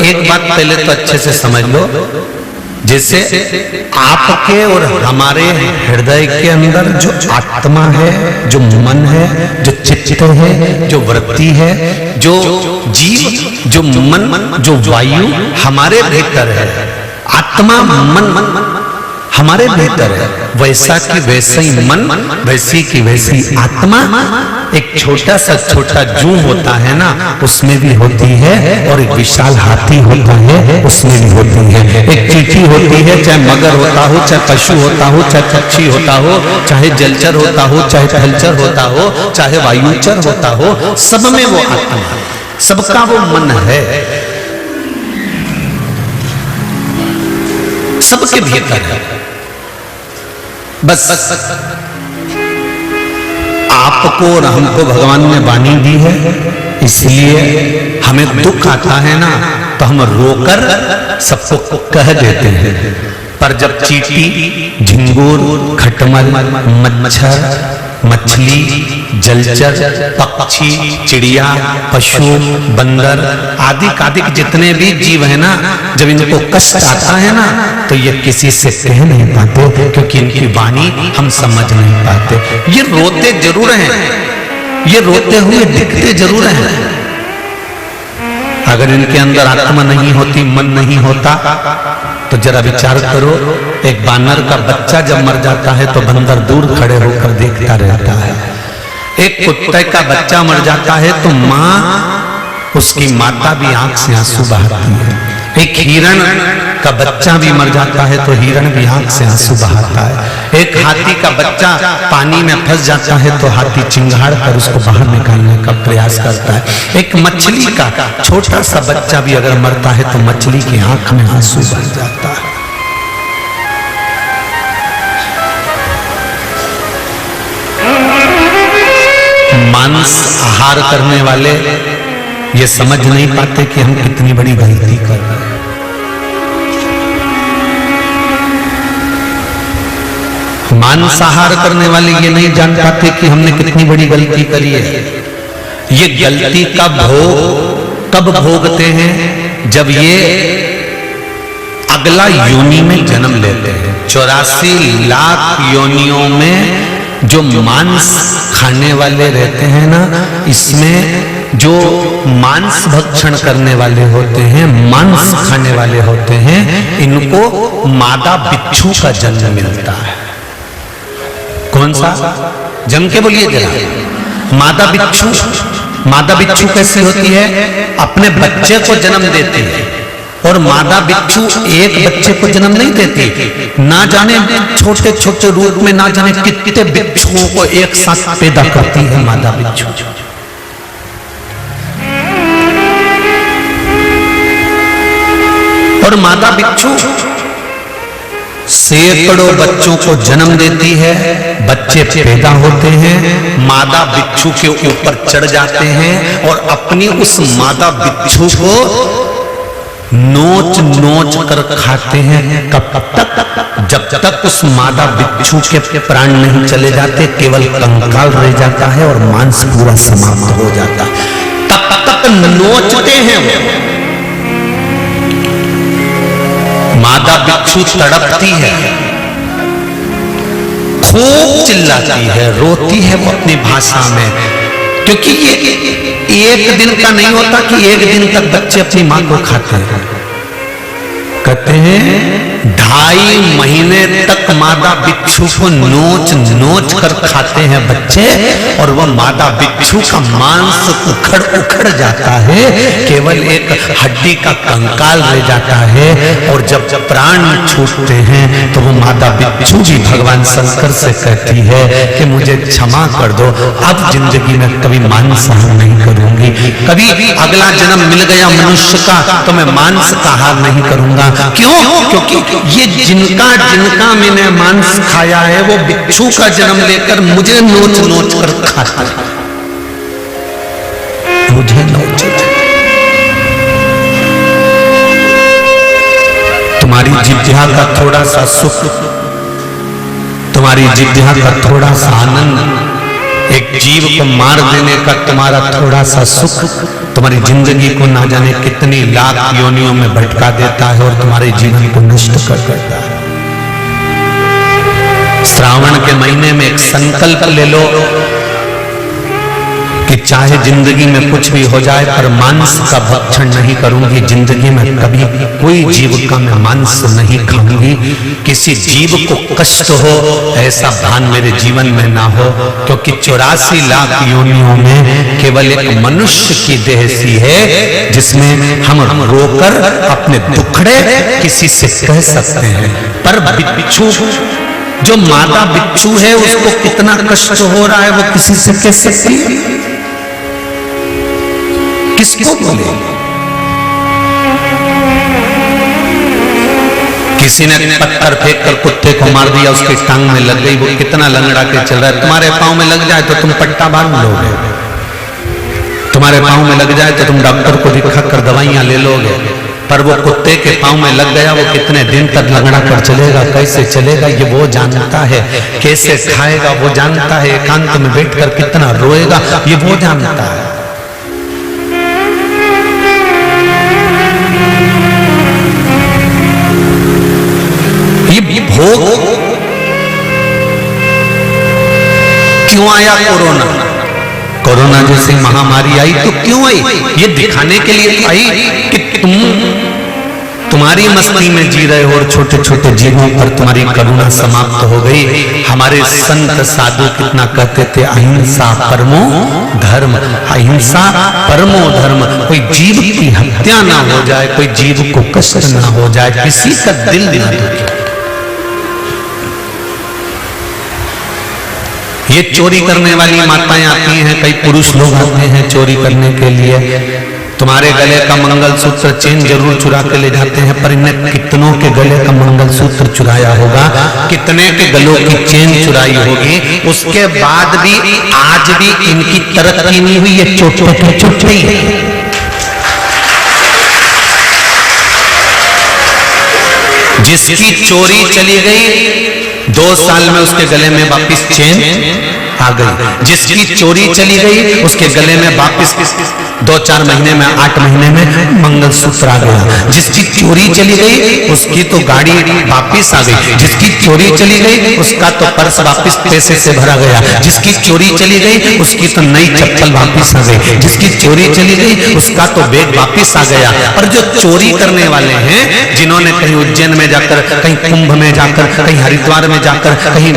एक बात पहले तो अच्छे से समझ लो, जैसे आपके और हमारे हृदय के अंदर जो आत्मा है, जो मन है, जो चित्त है, जो वृत्ति है, जो जीव, जो मन, जो वायु हमारे भीतर है, आत्मा मन हमारे भीतर है, वैसा की वैसे ही मन, वैसी की वैसी आत्मा। एक छोटा जू होता है ना, उसमें भी होती है, और एक विशाल हाथी होता है, उसमें भी होती है। एक चींटी होती है, चाहे मगर होता हो, चाहे पशु होता हो, चाहे पक्षी होता हो, चाहे जलचर होता हो, चाहे थलचर होता हो, चाहे वायुचर होता हो, सब में वो आत्मा, सबका वो मन है, सबके भीतर है। बस आपको और हमको भगवान ने वाणी दी है, इसलिए हमें दुख आता है ना, तो हम रोकर सबको कह देते हैं। पर जब चींटी, झिंगुर, खटमल, मच्छर, मछली, जलचर, पक्षी, चिड़िया, पशु, बंदर आदि आदि जितने भी जीव है ना, जब इनको कष्ट आता है ना, तो ये किसी से कह नहीं पाते, क्योंकि इनकी वाणी हम समझ नहीं पाते। ये रोते जरूर हैं, ये रोते हुए दिखते जरूर हैं। अगर इनके अंदर आत्मा नहीं होती, मन नहीं होता, तो जरा विचार करो, एक बानर का बच्चा जब मर जाता है तो बंदर दूर खड़े होकर देखता रहता है। एक कुत्ते का बच्चा मर जाता है तो माँ, उसकी माता भी आंख से आंसू बहाती है। एक हिरण का बच्चा भी मर जाता है तो हिरण भी आंख से आंसू बहाता है। एक हाथी का बच्चा पानी में फंस जाता है तो हाथी चिंगाड़ कर उसको बाहर निकालने का प्रयास करता है। एक मछली का छोटा सा बच्चा भी अगर मरता है तो मछली की आंख में आंसू बह जाता है। मांस आहार करने वाले ये समझ नहीं पाते कि हम कितनी बड़ी गलती कर रहे हैं। मांसाहार करने वाले ये नहीं जान पाते कि हमने कितनी बड़ी गलती करी है। ये गलती का भोग कब भोगते हैं? जब ये अगला योनि में जन्म लेते हैं। 84 लाख योनियों में जो मांस खाने वाले रहते हैं ना, इसमें जो मांस भक्षण करने वाले होते हैं, मांस खाने वाले होते हैं, इनको मादा बिच्छू का जन्म मिलता है। कौन सा? जम के बोलिए जरा। मादा बिच्छू। मादा बिच्छू कैसे होती है? अपने बच्चे को जन्म देती है। और मादा बिच्छू एक बच्चे को जन्म नहीं देती, ना जाने छोटे छोटे रूप में ना जाने कितने बिच्छुओं को एक साथ पैदा करती है मादा बिच्छू। और मादा बिच्छू सैकड़ों बच्चों को जन्म देती है, बच्चे पैदा होते हैं, मादा बिच्छू के ऊपर चढ़ जाते हैं और अपनी उस मादा बिच्छू को नोच नोच कर खाते हैं। कब तक? जब तक उस मादा बिच्छू के प्राण नहीं चले जाते, केवल कंकाल रह जाता है और मांस पूरा समाप्त हो जाता है, तब तक नोचते हैं वो। मादा बिच्छू तड़पती है, खूब चिल्लाती है, रोती है वो अपनी भाषा में, क्योंकि ये एक दिन का नहीं होता कि एक दिन तक बच्चे अपनी मां को खाते हैं। कहते हैं 2.5 महीने तक मादा बिच्छू को नोच नोच कर खाते हैं बच्चे, और वह मादा बिच्छू का मांस उखड़ उखड़ जाता है, केवल एक हड्डी का कंकाल रह जाता है। और जब प्राण छूटते हैं तो वो मादा बिच्छू भी भगवान शंकर से कहती है कि मुझे क्षमा कर दो, अब जिंदगी में कभी मांसाहार नहीं करूंगी, कभी अगला जन्म मिल गया मनुष्य का तो मैं मांस का आहार नहीं करूंगा। क्यों? क्योंकि ये जिनका मैंने मांस खाया है वो बिच्छू का जन्म लेकर मुझे नोच नोच कर खाता है, मुझे नोच। तुम्हारी जिह्वा का थोड़ा सा सुख, तुम्हारी जिह्वा का थोड़ा सा आनंद, एक जीव को मार देने का तुम्हारा थोड़ा सा सुख तुम्हारी जिंदगी को ना जाने कितनी लाख योनियों में भटका देता है और तुम्हारे जीवन को नष्ट कर देता है। श्रावण के महीने में एक संकल्प ले लो कि चाहे जिंदगी में कुछ भी हो जाए पर मांस का भक्षण नहीं करूंगी, जिंदगी में कभी कोई जीव का मैं मांस नहीं खाऊंगी, किसी जीव को कष्ट हो ऐसा भान मेरे जीवन में ना हो, क्योंकि 84 लाख योनियों में केवल एक मनुष्य की देह सी है जिसमें हम रोकर अपने दुखड़े किसी से कह सकते हैं। पर बिच्छू, जो मादा बिच्छू है, उसको कितना कष्ट हो रहा है वो किसी से कह सकती है? किसको बोले? किसी ने पत्थर फेंक कर कुत्ते को मार दिया, उसकी टांग में लग गई, वो कितना लंगड़ा के चल रहा है। तुम्हारे पांव में लग जाए तो तुम पट्टा बांध लोगे, तुम्हारे पांव में लग जाए तो तुम डॉक्टर को दिखा कर दवाइयां ले लोगे, पर वो कुत्ते के पांव में लग गया, वो कितने दिन तक लंगड़ा कर चलेगा, कैसे चलेगा ये वो जानता है, कैसे खाएगा वो जानता है, एकांत में बैठकर कितना रोएगा ये वो जानता है। ये भोग क्यों आया? कोरोना, कोरोना जैसी महामारी आई तो क्यों आई? ये दिखाने के लिए आई कि तुम्हारी मस्ती में जी रहे हो और छोटे छोटे जीवों पर तुम्हारी करुणा समाप्त हो गई। हमारे संत साधु कितना कहते थे, अहिंसा परमो धर्म, अहिंसा परमो धर्म। कोई जीव की हत्या ना हो जाए, कोई जीव को कष्ट ना हो जाए, किसी का दिल ना दुखे। ये चोरी करने वाली माताएं आती हैं, कई पुरुष लोग आते हैं चोरी करने के लिए, तुम्हारे गले का मंगलसूत्र चेन जरूर चुरा के ले जाते हैं, पर इन्हें कितनों के गले का मंगलसूत्र चुराया होगा, कितने के गलों की चेन चुराई होगी, उसके बाद भी आज भी इनकी तरक्की नहीं हुई। ये चोटी चोटी जिसकी चोरी चली गई 2 साल में उसके गले में वापिस चेन आ गई, जिसकी चोरी चली गई उसके गले में वापिस 2-4 महीने में 8 महीने में मंगलसूत्र आ गया, जिसकी चोरी चली गई उसकी तो गाड़ी वापिस आ गई, जिसकी चोरी चली गई उसका तो पर्स वापिस पैसे से भरा गया, जिसकी चोरी चली गई उसकी तो नई चप्पल वापिस आ गई, जिसकी चोरी चली गई उसका तो बैग वापिस आ गया। और जो चोरी करने वाले हैं, जिन्होंने कहीं उज्जैन में जाकर, कहीं कुंभ में जाकर, कहीं हरिद्वार में जाकर, कहीं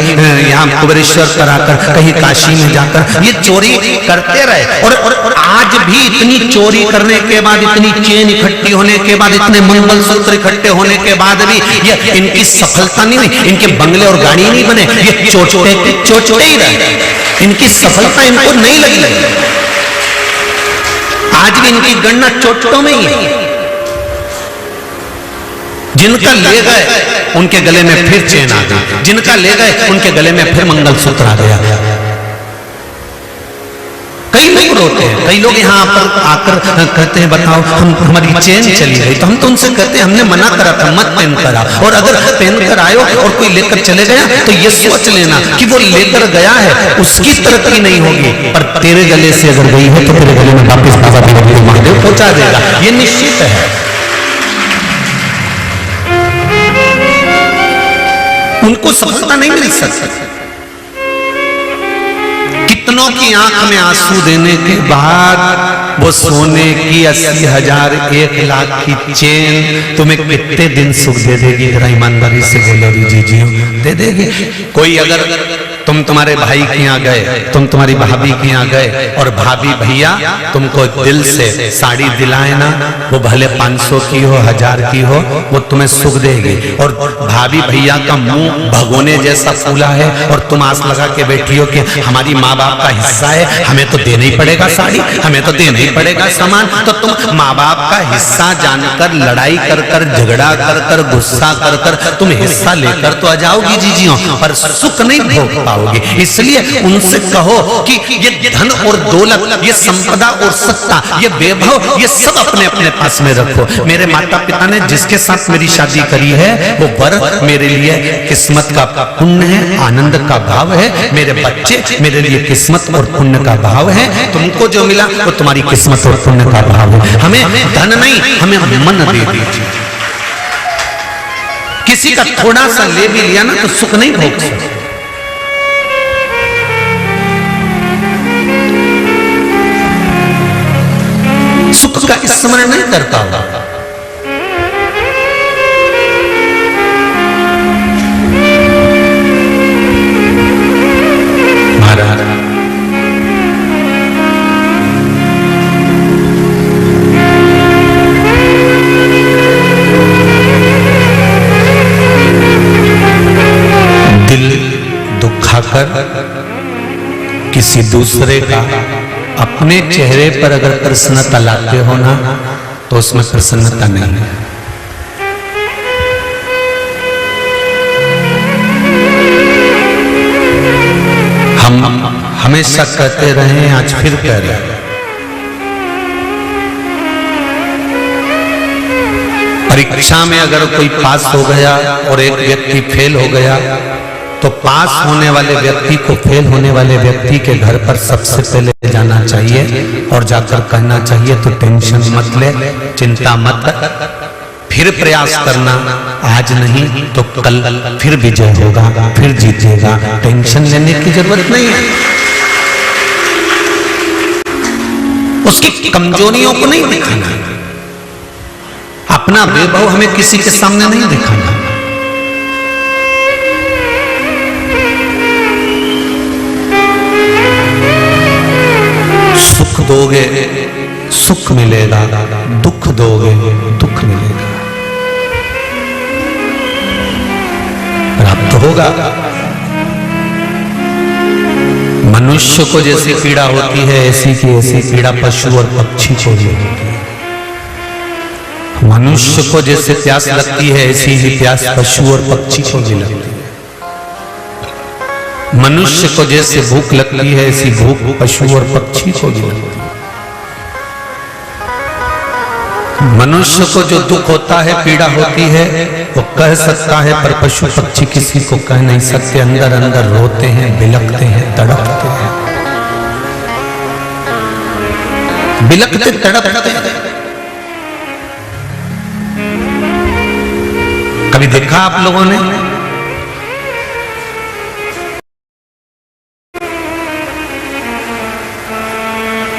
यहाँ कुबेरेश्वर पर आकर, कहीं काशी में जाकर ये चोरी करते रहे, और आज भी इतनी चोरी करने के बाद, इतनी चेन इकट्ठी होने के बाद, इतने मंगलसूत्र इकट्ठे होने के बाद भी ये इनकी सफलता नहीं हुई, इनके बंगले और गाड़ी नहीं बने, ये चोचोटे ही रहे, इनकी सफलता इनको नहीं लगी। आज भी इनकी गणना चोटों में ही है। जिनका ले गए उनके गले में फिर चेन आ गई, जिनका ले गए उनके गले में फिर मंगलसूत्र आ गया। कई लोग रोते हैं, कई लोग यहाँ पर आकर कहते हैं बताओ हमारी चेन चली गई, तो हम तो उनसे कहते हैं हमने मना करा था मत पहन कर आओ, और अगर पहन कर आयो और कोई लेकर चले गया तो ये सोच लेना कि वो लेकर गया है उसकी तरक्की नहीं होगी, पर तेरे गले से अगर गई है तो तेरे गले में वापिस बाबा महादेव पहुंचा देगा, ये निश्चित है। उनको सफलता नहीं मिल सकती। कितनों की आंख में आंसू देने के बाद वो सोने की 80,000 1 लाख की चेन तुम्हें कितने दिन सुख दे देगी? जरा ईमानदारी से बोलो जी दे देगी। कोई अगर तुम तुम्हारे भाई के यहाँ गए, तुम तुम्हारी भाभी के यहाँ गए और भाभी भैया तुमको दिल से साड़ी दिलाए ना, वो भले 500 की हो 1000 की हो, वो तुम्हें सुख देगी। और भाभी भैया का मुंह भगोने जैसा फूला है और तुम आस लगा के बैठी हो कि हमारी माँ बाप का हिस्सा है, हमें तो देना ही पड़ेगा साड़ी, हमें तो देना ही पड़ेगा सामान, तो तुम माँ बाप का हिस्सा जानकर लड़ाई कर कर, झगड़ा कर कर, गुस्सा कर कर तुम हिस्सा लेकर तो आ जाओगी जीजियों, पर सुख नहीं भोग पाओ। पाओगे। इसलिए उनसे कहो कि ये धन और दौलत, ये संपदा और सत्ता, ये वैभव, ये सब अपने अपने पास में रखो। मेरे माता पिता ने जिसके साथ मेरी शादी करी है वो वर मेरे लिए किस्मत का पुण्य है, आनंद का भाव है। मेरे बच्चे मेरे लिए किस्मत और पुण्य का भाव है। तुमको जो मिला वो तुम्हारी किस्मत और पुण्य का भाव है। हमें धन नहीं, हमें मन दे दीजिए। किसी का थोड़ा सा ले भी लिया ना तो सुख नहीं भोग सकते। सुख का स्मरण नहीं करता होगा। दिल दुखाकर किसी दूसरे का अपने चेहरे पर अगर प्रसन्नता लाते हो ना तो उसमें प्रसन्नता नहीं है। हम हमेशा कहते रहे, आज फिर कह रहे हैं, परीक्षा में अगर कोई पास हो गया और एक व्यक्ति फेल हो गया तो पास होने वाले व्यक्ति को फेल होने वाले व्यक्ति के घर पर सबसे पहले जाना चाहिए और जाकर कहना चाहिए तो टेंशन मत ले, चिंता मत कर, फिर प्रयास करना, आज नहीं तो कल फिर विजय होगा, फिर जीतेगा, टेंशन लेने की जरूरत नहीं है। उसकी कमजोरियों को नहीं दिखाना, अपना वैभव हमें किसी के सामने नहीं दिखाना। सुख दोगे सुख मिलेगा, दुख दोगे दुख मिलेगा, प्राप्त होगा। मनुष्य को जैसी पीड़ा होती है ऐसी की ऐसी पीड़ा पशु और पक्षी को भी होती है। मनुष्य को जैसे प्यास लगती है ऐसी ही प्यास पशु और पक्षी को भी लगती है। मनुष्य को जैसे भूख लगती है ऐसी भूख पशु और पक्षी को भी लगती है। मनुष्य को जो दुख होता है, पीड़ा होती है, वो कह सकता है पर पशु पक्षी किसी को कह नहीं सकते। अंदर अंदर रोते हैं, बिलखते हैं, तड़पते हैं, बिलखते तड़पते हैं। कभी देखा आप लोगों ने?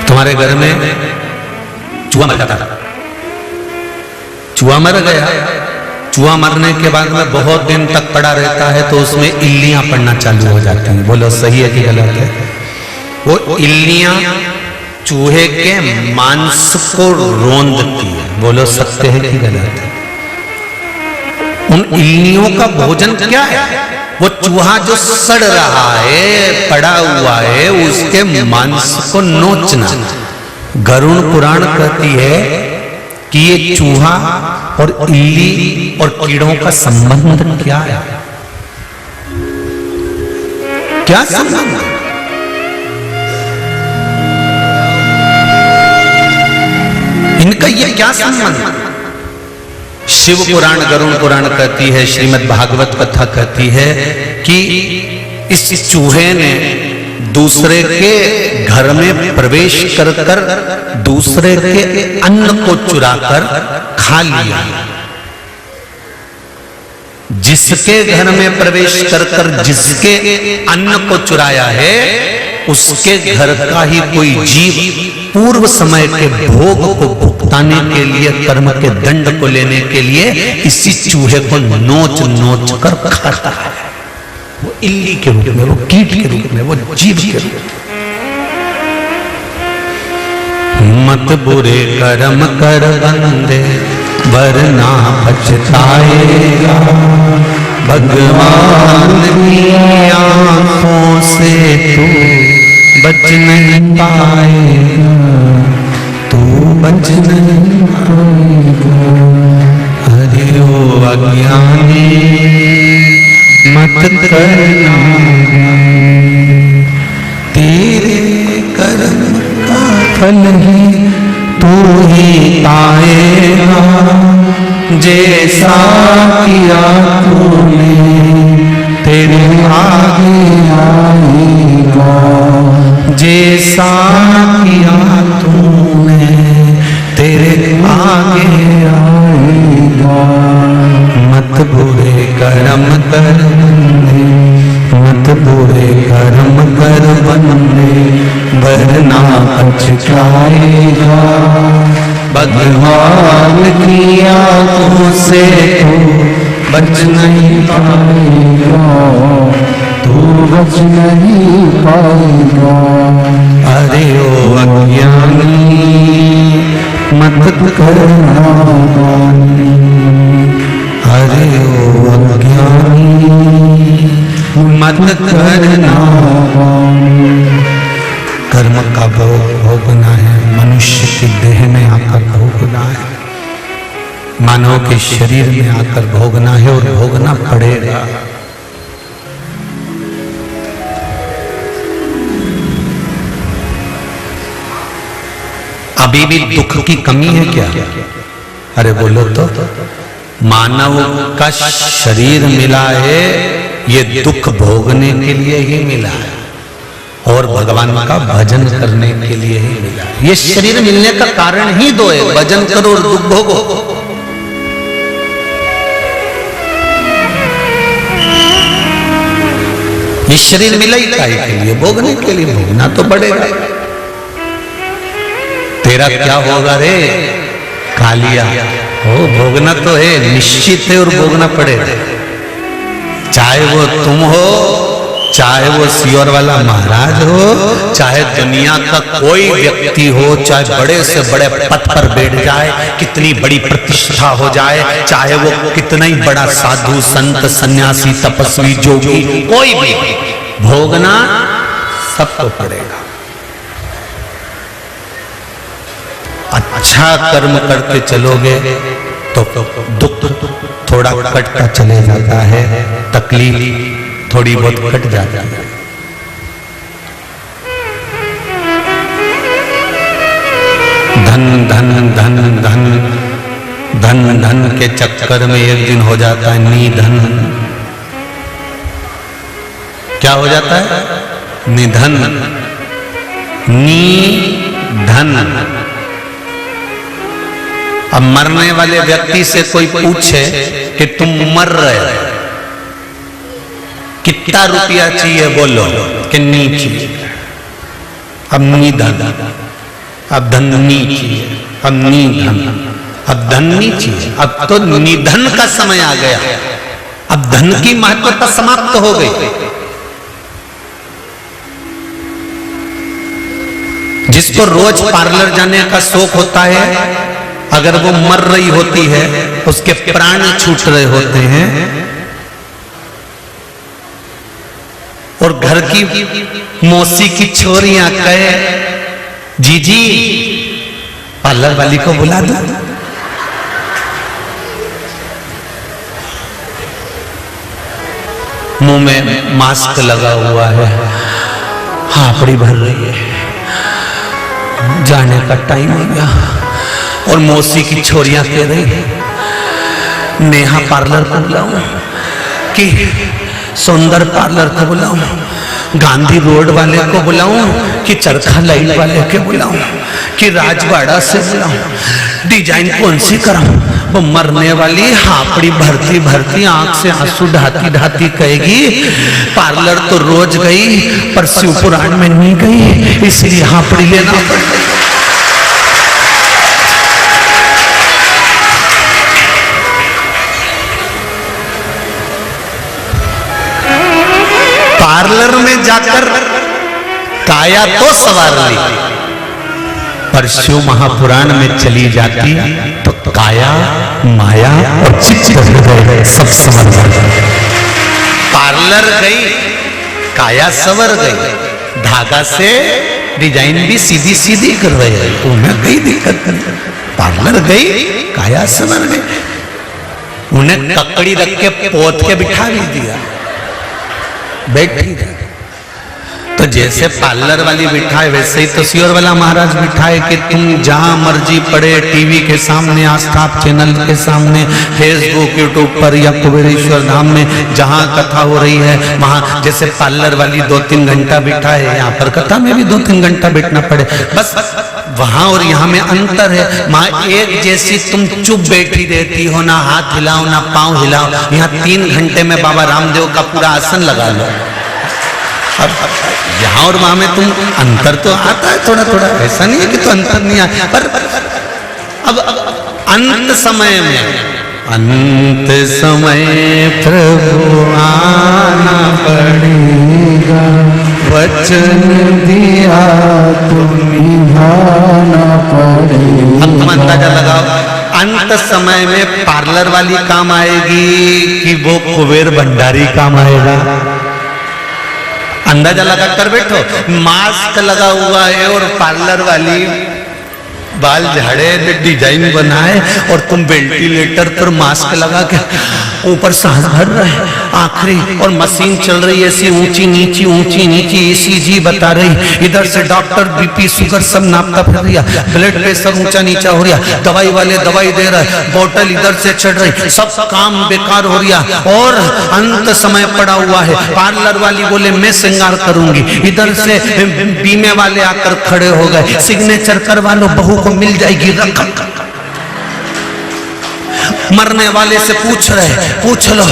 तुम्हारे घर में चूहा मर जाता था, चूहा मर गया, चूहा मरने के बाद में बहुत दिन तक पड़ा रहता है तो उसमें इल्लियां पड़ना चालू हो जाती हैं। बोलो सही है कि गलत है? वो इल्लियां चूहे के मांस को रोंदती है। बोलो सत्य है कि गलत है? उन इल्लियों का भोजन क्या है? वो चूहा जो सड़ रहा है, पड़ा हुआ है, उसके मांस को नोचना। गरुड़ पुराण कहती है कि ये चूहा और इल्ली और कीड़ों का संबंध क्या है? क्या संबंध? इनका ये क्या संबंध? शिव पुराण, गरुड़ पुराण कहती है, श्रीमद् भागवत कथा कहती है कि इस चूहे ने दूसरे के घर में प्रवेश कर कर दूसरे के अन्न को चुराकर खा लिया। जिसके घर में प्रवेश कर कर जिसके अन्न को चुराया है उसके घर का ही कोई जीव पूर्व समय के भोग को भुगताने के लिए, कर्म के दंड को लेने के लिए इसी चूहे को नोच नोच कर खाता है। वो इल्ली के रूप में, वो कीट के रूप में, वो जीव के रूप में। मत बुरे कर्म कर बंदे वरना पछताएगा, भगवान की आंखों से तू बच नहीं पाएगा, तू बच नहीं पाएगा। हरि ओ अज्ञानी मत करना। ही पाएगा, जैसा किया तूने तेरे आगे आएगा, जैसा किया तूने तेरे आगे आएगा। मत बुरे कर्म कर बंदे, मत बुरे कर्म कर बंदे, वरना पछताएगा। भगवान की आंखों से तू बच नहीं पाएगा, तू बच नहीं पाएगा। अरे ओ अज्ञानी मत करना नादानी, अरे ओ अज्ञानी मत करना नादानी। कर्म का भोग भोगना है, मनुष्य की देह में आकर भोगना है, मानव के शरीर में आकर भोगना है और भोगना पड़ेगा। अभी भी दुख की कमी है क्या? अरे बोलो तो, मानव का शरीर मिला है ये दुख भोगने के लिए ही मिला है और भगवान का भजन करने के लिए ही मिला है। ये शरीर मिलने का कारण ही दो है, भजन करो और दुख भोगो। ये शरीर मिला ही काहे के लिए? भोगने के लिए। भोगना तो पड़ेगा। तेरा क्या होगा रे कालिया? हो भोगना तो है, निश्चित है और भोगना पड़ेगा। चाहे वो तुम हो, चाहे वो सियोर वाला महाराज हो, चाहे दुनिया का कोई व्यक्ति हो, चाहे बड़े से बड़े पद पर बैठ जाए, कितनी बड़ी प्रतिष्ठा हो जाए, चाहे वो कितना ही बड़ा साधु संत सन्यासी तपस्वी जोगी कोई भी, भोगना सबको पड़ेगा। अच्छा कर्म करते चलोगे तो दुख थोड़ा कटता चले जाता है, तकलीफ थोड़ी बहुत कट जाती है। धन धन धन धन धन धन के चक्कर में एक दिन हो जाता है निधन। क्या हो जाता है? निधन, निधन। अब मरने वाले व्यक्ति से कोई पूछे कि तुम मर रहे हो, कितना रुपया चाहिए? बोलो कि नहीं चाहिए। अब निधन, अब धन नहीं चाहिए, अब निधन, अब धन नहीं चाहिए, अब तो निधन का समय आ गया। अब धन की महत्वता समाप्त हो गई। जिसको रोज पार्लर जाने का शौक होता है, अगर वो मर रही होती है, उसके प्राण छूट रहे होते हैं, और घर की मौसी की छोरियां कहे जीजी पार्लर वाली को बुला दो, मुंह में मास्क लगा हुआ है, हापड़ी भर रही है, जाने का टाइम हो गया, और मौसी की छोरियां कह रही नेहा पार्लर को बुलाऊं कि सुंदर पार्लर को बुलाऊं, गांधी रोड वाले को बुलाऊं कि चरखा लाइन वाले के बुलाऊं कि राजवाड़ा से बुलाऊं, डिजाइन कौन सी कराऊं? वो मरने वाली हापड़ी भरती भरती आंख से आंसू ढाती ढाती कहेगी पार्लर तो रोज गई पर शिव पुराण में नहीं गई, इसलिए हापड़ी लेना पड़ गई। पार्लर में जाकर काया तो सवार ली, पर शिव महापुराण में चली जाती तो काया माया और चित्त सब संवर जाते। पार्लर गई, काया संवर गई, धागा से डिजाइन भी सीधी सीधी कर रहे हैं, उन्हें कोई दिक्कत नहीं। पार्लर गई, काया संवर गई, उन्हें ककड़ी रख के पोत के बिठा भी दिया, बैठी रही। तो जैसे पार्लर वाली बिठाए वैसे ही तो सियोर वाला महाराज बिठाए कि तुम जहां मर्जी पड़े, टीवी के सामने, आस्था चैनल के सामने, फेसबुक यूट्यूब पर या कुबेरेश्वर धाम में जहां कथा हो रही है वहां, जैसे पार्लर वाली 2-3 घंटा बिठाए, यहाँ पर कथा में भी 2-3 घंटा बैठना पड़े, बस वहां और यहाँ में अंतर है। वहां एक जैसी तुम चुप बैठी रहती हो, ना हाथ हिलाओ ना पांव हिलाओ, यहाँ 3 घंटे में बाबा रामदेव का पूरा आसन लगा लो। अब यहाँ और वहां में तुम अंतर तो आता है थोड़ा थोड़ा, ऐसा नहीं है कि तो अंतर नहीं आता, पर अब अंत समय में, अंत समय प्रभु आना पड़ेगा, वचन दिया तो निभाना पड़ेगा। अब तुम अंदाजा लगाओ, अंत समय में पार्लर वाली काम आएगी कि वो कुबेर भंडारी काम आएगा? अंदाजा लगा कर बैठो। मास्क लगा हुआ है और पार्लर वाली बाल झाड़े, डिजाइन बनाए, और तुम वेंटिलेटर पर मास्क लगा के ऊपर सांस भर रहे, आखिरी, और मशीन चल रही है ऐसी ऊंची नीची, ECG बता रही, इधर से डॉक्टर BP शुगर सब नापता फिर रहा, ब्लड प्रेशर ऊंचा नीचा हो रहा, दवाई वाले दवाई दे रहे, बोतल इधर से चढ़ रही, सब काम बेकार हो रहा, और अंत समय पड़ा हुआ है। पार्लर वाली बोले मैं श्रृंगार करूंगी, इधर से बीमे वाले आकर खड़े हो गए, सिग्नेचर करवा लो, बहू को मिल जाएगी रकम। मरने वाले से पूछ लो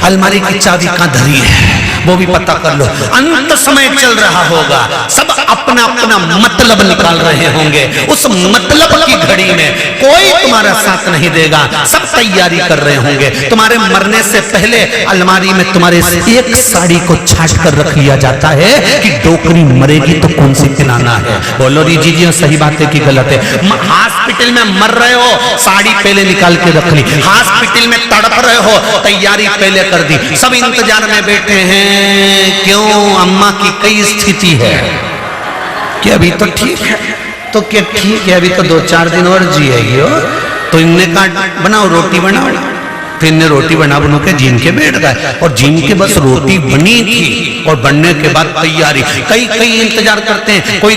अलमारी की चाबी कहां धरी है, वो भी पता कर लो। अंत समय चल रहा होगा, सब अपना अपना मतलब निकाल रहे होंगे, उस मतलब की घड़ी में कोई तुम्हारा साथ नहीं देगा, सब तैयारी कर रहे होंगे। तुम्हारे मरने से पहले अलमारी में तुम्हारे एक साड़ी को छाट कर रख लिया जाता है कि डोकरी मरेगी तो कौन सी पिलाना है। बोलो जी सही बात है कि गलत है? हॉस्पिटल में मर रहे हो, साड़ी पहले निकाल के रख ली, हॉस्पिटल में तड़प रहे हो, तैयारी पहले कर दी, सब इंतजार में बैठे हैं। क्यों? अम्मा की कई स्थिति है कि अभी तो ठीक है, तो क्या ठीक है, अभी तो 2-4 दिन और जिएगी हो, तो इनने कहा बनाओ रोटी बनाओ, फिर इनने रोटी बना के जीन के बैठ गए, और जीन के बस रोटी बनी थी, और बनने के बाद तैयारी, कई इंतजार करते हैं। कोई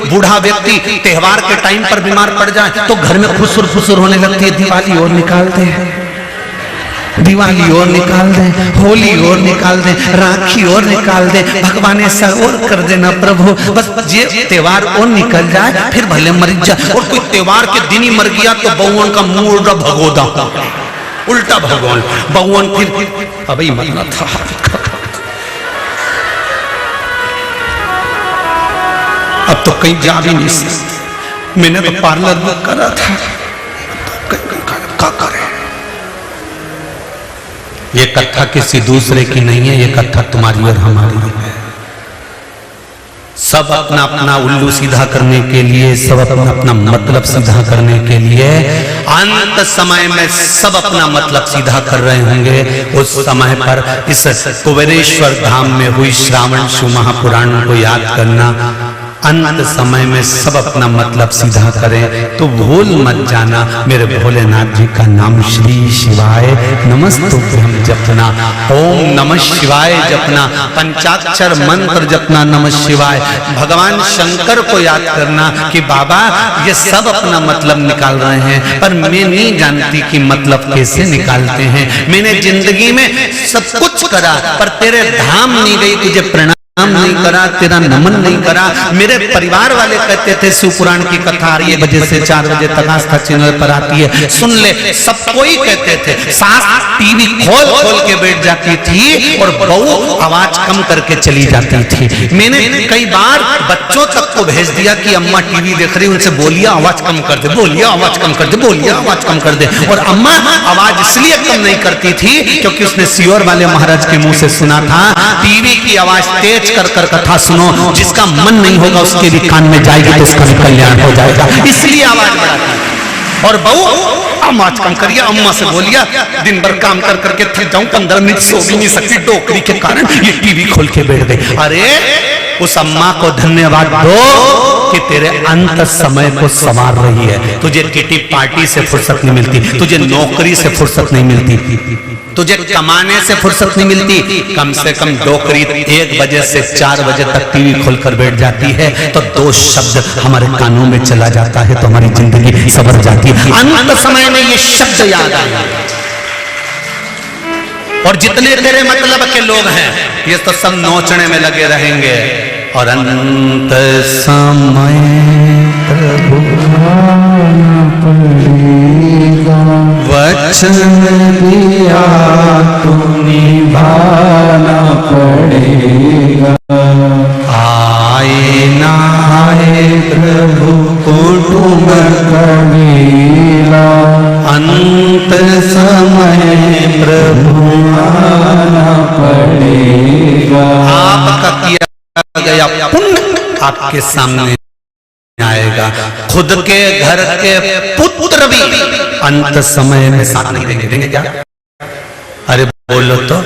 बूढ़ा व्यक्ति त्योहार के टाइम पर बीमार पड़ जाए तो घर में फुसुर होने लगती है, दिवाली और निकालते हैं, दिवाली और निकाल दें, होली और निकाल दें, राखी और निकाल दें, भगवान ऐसा और कर देना प्रभु, बस ये त्योहार और निकल जाए, फिर भले मर जाए। और कोई त्योहार के दिन ही मर गया तो बहुवन का मुंह उल्टा भगोदा, उल्टा भगवान बहुवन, फिर अभी मरना था। अब तो कहीं जा भी नहीं सकते। मैंने तो पार्लर बुक करा था, क्या करे? ये कथा किसी दूसरे की नहीं है, ये कथा तुम्हारी और हमारी है। सब अपना अपना उल्लू सीधा करने के लिए, सब अपना अपना मतलब सीधा करने के लिए, अंत समय में सब अपना मतलब सीधा कर रहे होंगे। उस समय पर इस कुबेरेश्वर धाम में हुई श्रावण शिव महापुराण को याद करना। अंत समय में सब अपना मतलब सीधा करें तो भूल मत जाना मेरे भोलेनाथ जी का नाम श्री शिवाय नमस्तुभ्यं जपना, ओम नमः शिवाय जपना, पंचाक्षर मंत्र जपना नमः शिवाय। भगवान शंकर को याद करना कि बाबा ये सब अपना मतलब निकाल रहे हैं, पर मैं नहीं जानती कि मतलब कैसे निकालते हैं। मैंने जिंदगी में सब कुछ करा पर तेरे धाम नहीं गई, तुझे प्रणाम नहीं करा, तेरा नमन नहीं करा। मेरे परिवार वाले कहते थे शिव पुराण की कथा 1 बजे से 4 बजे तक आस्था चैनल पर आती है, सुन ले। सब कोई कहते थे। सास टीवी खोल के बैठ जाती थी और बहू आवाज कम करके चली जाती थी। मैंने कई बार बच्चों तक को भेज दिया कि अम्मा टीवी देख रही, उनसे बोलिए आवाज कम कर दे, बोलिए आवाज कम कर दे, बोलिए आवाज कम कर दे। और अम्मा आवाज इसलिए कम नहीं करती थी क्योंकि उसने सियोर वाले महाराज के मुंह से सुना था, टीवी की आवाज तेज कर कथा सुनो, जिसका मन नहीं होगा उसके भी कान में जाएगी तो उसका भी कल्याण हो जाएगा, इसलिए आवाज बढ़ाती। और बहू आवाज कम करिए, अम्मा से बोलिए दिन भर काम कर करके थक जाऊं, 15 मिनट सो भी नहीं सकती डोकरी के कारण, ये टीवी खोल के बैठ गई। अरे उस अम्मा को धन्यवाद दो कि तेरे अंत समय को संवार रही है। तुझे किटी पार्टी से फुर्सत नहीं मिलती, तुझे नौकरी से फुर्सत नहीं मिलती, तुझे कमाने से फुर्सत नहीं मिलती। कम से कम डोकरी 1 बजे से 4 बजे तक टीवी खोलकर बैठ जाती है तो 2 शब्द हमारे कानों में चला जाता है तो हमारी जिंदगी संवर जाती है। अंत समय में ये शब्द याद आए। और जितने तेरे मतलब के लोग हैं ये तो सब नोचने में लगे रहेंगे। और अंत समय प्रभु वचन दिया तो निभाना पड़ेगा। आए ना आए प्रभु कुटुंब कबीला अंत समय प्रभु आना पड़ेगा। आपका किया गया पुण्य आपके सामने आएगा। खुद के घर के पुत्र भी अंत समय में साथ नहीं देंगे क्या? अरे बोलो तो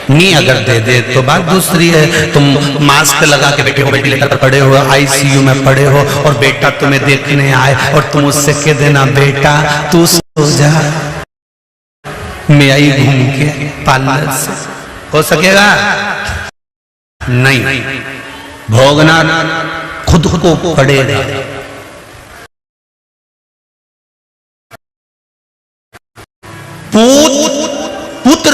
नहीं, अगर दे दे तो बात दूसरी है। तुम मास्क लगा के बैठे हो, वेंटिलेटर पड़े हो, आईसीयू में पड़े हो और बेटा तुम्हें देखने आए और तुम उससे कह देना बेटा तू सो जा, मैं आई घूम के पार्लर से, हो सकेगा? नहीं, भोगना खुद को पड़ेगा। पुत्र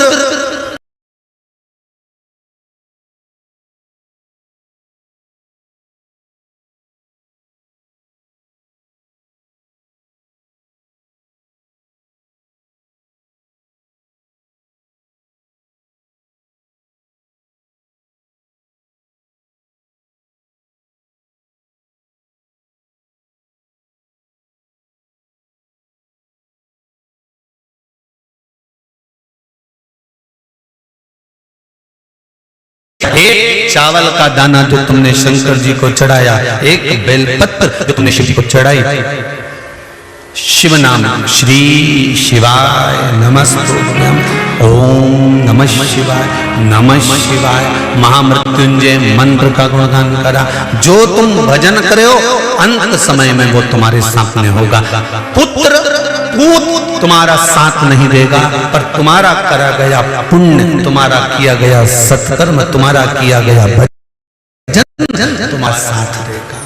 एक चावल का दाना जो तुमने शंकर जी को चढ़ाया, एक बेलपत्र जो तुमने शिव जी को चढ़ाई, शिव नाम श्री शिवाय नमस्तुभ्यं, ओम नमः शिवाय, नमः शिवाय, महामृत्युंजय मंत्र का गुणगान करा। जो तुम भजन करे हो अंत समय में वो तुम्हारे सामने होगा। पुत्र पूत तुम्हारा साथ नहीं देगा, पर तुम्हारा करा गया पुण्य, तुम्हारा किया गया सत्कर्म, तुम्हारा किया गया भजन तुम्हारा साथ देगा।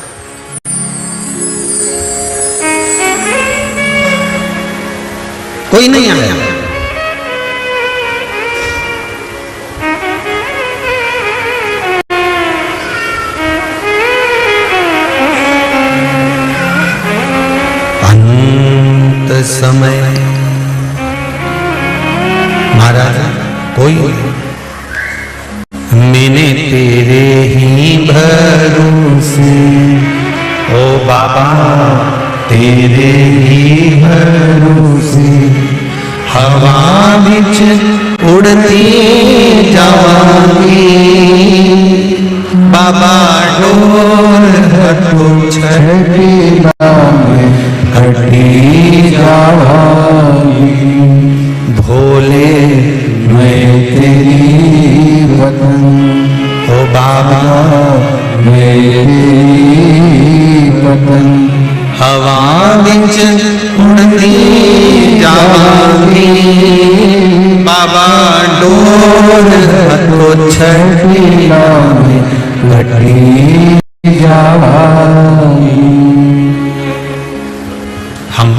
कोई नहीं आया। अंत समय महाराज कोई मैंने तेरे ही भरोसे, ओ बाबा तेरे ही भरोसे, हवा बिच उड़ती जावांगी, बाबा डोर हटो छठीला में कटी जावांगी, भोले मैं तेरी वतन, ओ बाबा मेरी वतन, हवा बिच उड़ती जावांगी, बाबा डोर हटो छठीला में कटी जावांगी। हम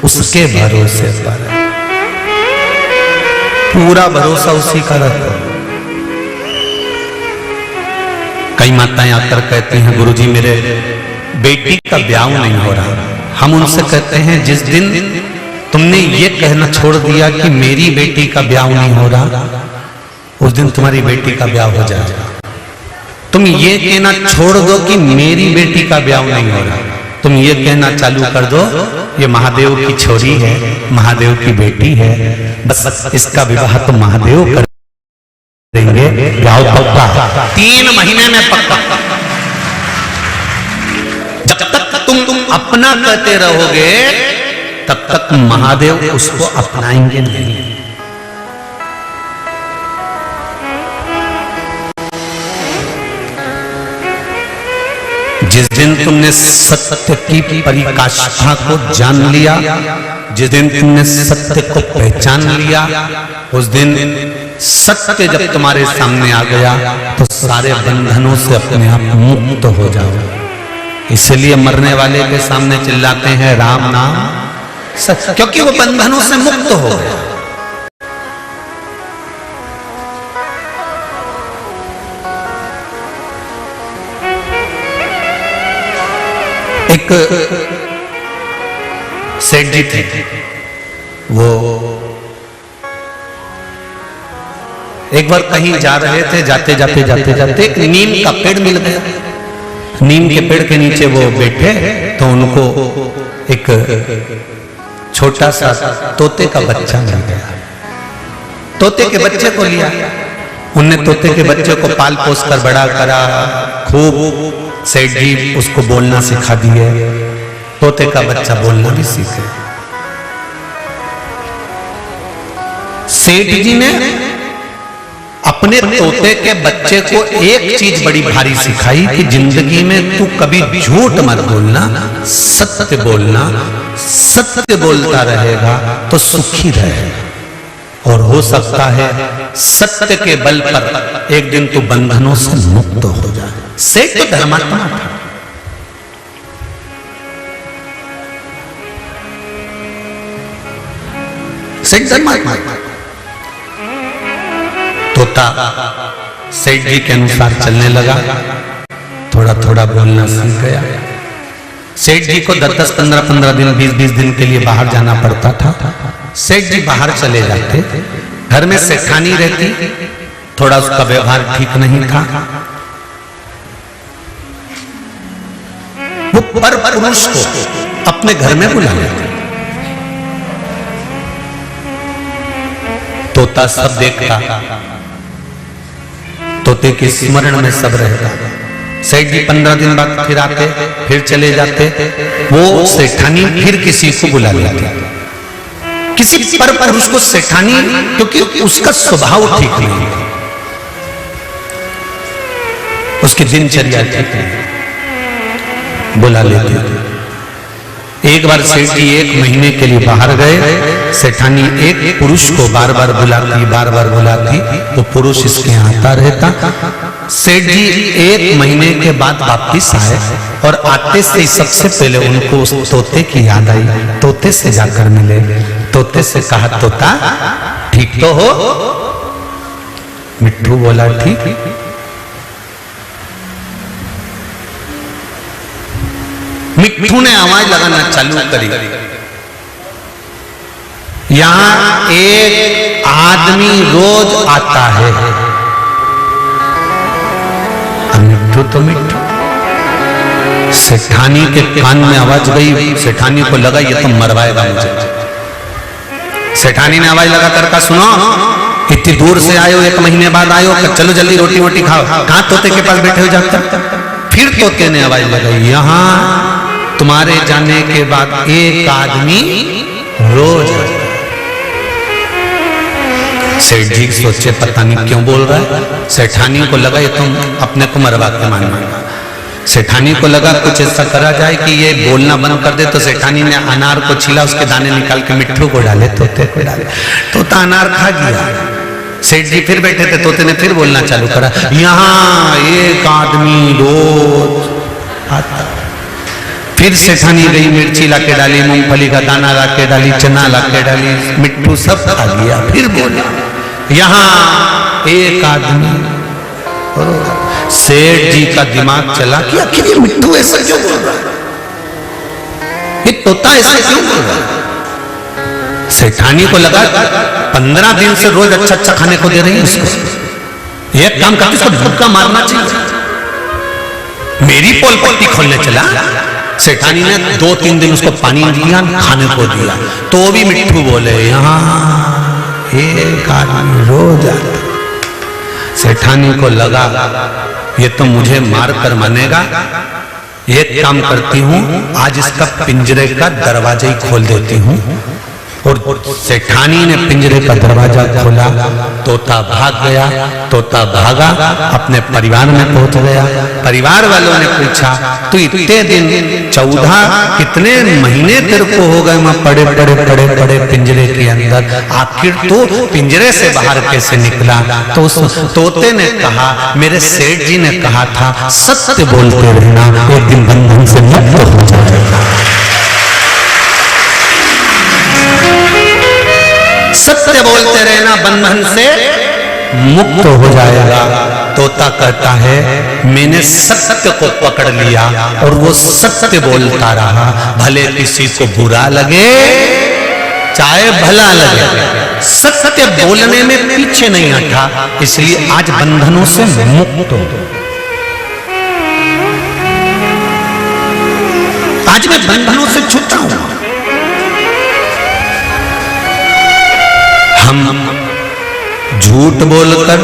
उसके भरोसे पर, पूरा भरोसा उसी का रखो। कई माताएं आकर कहती हैं गुरुजी मेरे बेटी का ब्याह नहीं हो रहा। हम उनसे कहते हैं जिस दिन तुमने ये कहना छोड़ दिया कि मेरी बेटी का ब्याह नहीं हो रहा, उस दिन तुम्हारी बेटी का ब्याह हो जाएगा। तुम ये कहना छोड़ दो कि मेरी बेटी का ब्याह नहीं हो रहा, तुम ये कहना चालू कर दो ये महादेव की छोरी है, महादेव की बेटी है, बस इसका विवाह तो महादेव कर देंगे, ब्याह पक्का 3 महीने में पक्का। जब तक तुम अपना कहते रहोगे तब तक महादेव उसको अपनाएंगे नहीं। जिस दिन तुमने सत्य की परिकाष्ठा को जान लिया, जिस दिन तुमने सत्य को पहचान लिया, उस दिन सत्य जब तुम्हारे सामने आ गया तो सारे बंधनों से अपने आप मुक्त हो जाओ। इसलिए मरने वाले के सामने चिल्लाते हैं राम नाम सत्य, क्योंकि वो बंधनों से मुक्त हो गया। एक सेठ जी थे, वो एक बार कहीं जा रहे थे, जाते जाते एक नीम का पेड़ मिल गया। नीम के पेड़ के नीचे वो बैठे तो उनको एक छोटा सा तोते का बच्चा मिल गया। तोते के बच्चे को लिया, उनने तोते के बच्चे को पाल पोस कर बड़ा करा, खूब सेठ जी उसको बोलना सिखा दिए। तोते का बच्चा बोलना भी सीखे। सेठ जी ने अपने तोते के बच्चे को एक चीज बड़ी भारी सिखाई कि जिंदगी में तू कभी झूठ मत बोलना, सत्य बोलना। सत्य बोलता रहेगा तो सुखी रहेगा, और हो सकता है सत्य के बल पर एक दिन तू बंधनों से मुक्त हो जाए। सेठ तो धर्मात्मा था। सेठ धर्मात्मा था। तोता सेठ जी के अनुसार चलने लगा, थोड़ा थोड़ा बोलना सीख गया। सेठ जी को 10-10, 15-15 दिन, 20-20 दिन के लिए बाहर जाना पड़ता था। सेठ जी बाहर चले जाते, घर में सेठानी रहती, थोड़ा उसका व्यवहार ठीक नहीं था। वो पर पुरुष को अपने घर में बुला लेते। तोता सब देखता, तोते के स्मरण में सब रहता। सेठ जी 15 दिन बाद फिर आते, फिर चले जाते। वो सेठानी फिर किसी को बुला लेती, किसी पर पुरुष को सेठानी, क्योंकि उसका स्वभाव ठीक नहीं, उसकी दिनचर्या ठीक नहीं, बुला लेते। एक बार सेठ जी 1 महीने के लिए बाहर गए। सेठानी एक पुरुष को बार बार बुलाती, वो पुरुष इसके यहाँ आता रहता। सेठ जी 1 महीने के बाद वापिस आए, और आते से ही सबसे पहले उनको उस तोते की याद आई। तोते से जाकर मिले, तोते से कहा तोता ठीक तो हो? मिट्ठू बोला ठीक। मिट्ठू ने आवाज लगाना चालू करी। यहां एक आदमी रोज आता है। मिट्ठू तो मिट्ठू, सेठानी के कान में आवाज गई। सेठानी को लगा ये तो मरवाएगा मुझे। सेठानी ने आवाज लगा कर कहा सुनो, इतनी दूर से आयो, 1 महीने बाद आयो, चलो जल्दी रोटी वोटी खाओ। कहां तोते के पास बैठे हो जाता। फिर तोते ने आवाज लगाई, यहां तुम्हारे जाने के बाद एक आदमी रोज। सेठ जी सोचे पता नहीं क्यों बोल रहा है। सेठानी को लगा ये तुम अपने को मरवा के मानना। सेठानी को लगा कुछ ऐसा करा जाए कि ये बोलना बंद कर दे। तो सेठानी ने अनार को छीला, उसके दाने निकाल के मिट्ठू को डाले, तोते को डाले। तोता अनार खा गया। सेठ जी फिर बैठे थे, तोते ने फिर बोलना चालू करा, यहाँ एक आदमी रोज आता। फिर सेठानी गई, मिर्ची लाके डाली, मूंगफली का दाना लाके डाली, चना लाके डाली, मिट्ठू सब खा लिया। फिर बोला यहाँ एक आदमी। सेठ जी का दिमाग चला कि आखिर ये मिट्ठू ऐसा क्यों बोल रहा है, ये तोता ऐसा क्यों बोल रहा है। सेठानी को लगा 15 दिन से रोज अच्छा अच्छा खाने को दे रही है उसको, ये काम करके इसको धक्का मारना चाहिए। मेरी पोल पट्टी खोलने चला। सेठानी ने 2-3 दिन उसको पानी दिया, खाने को दिया, तो भी मिट्ठू बोले यहाँ एक आदमी रोज आता। सेठानी को लगा ये तो मुझे मार कर मानेगा। एक काम करती हूँ, आज इसका पिंजरे का दरवाजा ही खोल देती हूँ, और सेठानी ने पिंजरे का दरवाजा खोला, तोता भाग गया। तोता भागा, अपने परिवार में पहुंच गया। परिवार वालों ने पूछा, तू इतने दिन 14 कितने महीने तेरे को हो गए वहां पड़े पड़े पड़े पड़े पिंजरे के अंदर, आखिर तो पिंजरे से बाहर कैसे निकला? तो उस तोते ने कहा, मेरे सेठ जी ने कहा था सत्य बोलते रहना, एक दिन बंधन से मुक्त हो जाएगा। सत्य बोलते रहना, बंधन से मुक्त हो जाएगा। तोता कहता है, मैंने सत्य को पकड़ लिया और वो सत्य बोलता रहा, भले किसी को बुरा लगे चाहे भला लगे, सत्य बोलने में पीछे नहीं हटा, इसलिए आज बंधनों से मुक्त हो। आज मैं बंधनों से छूटा हूं। हम झूठ बोलकर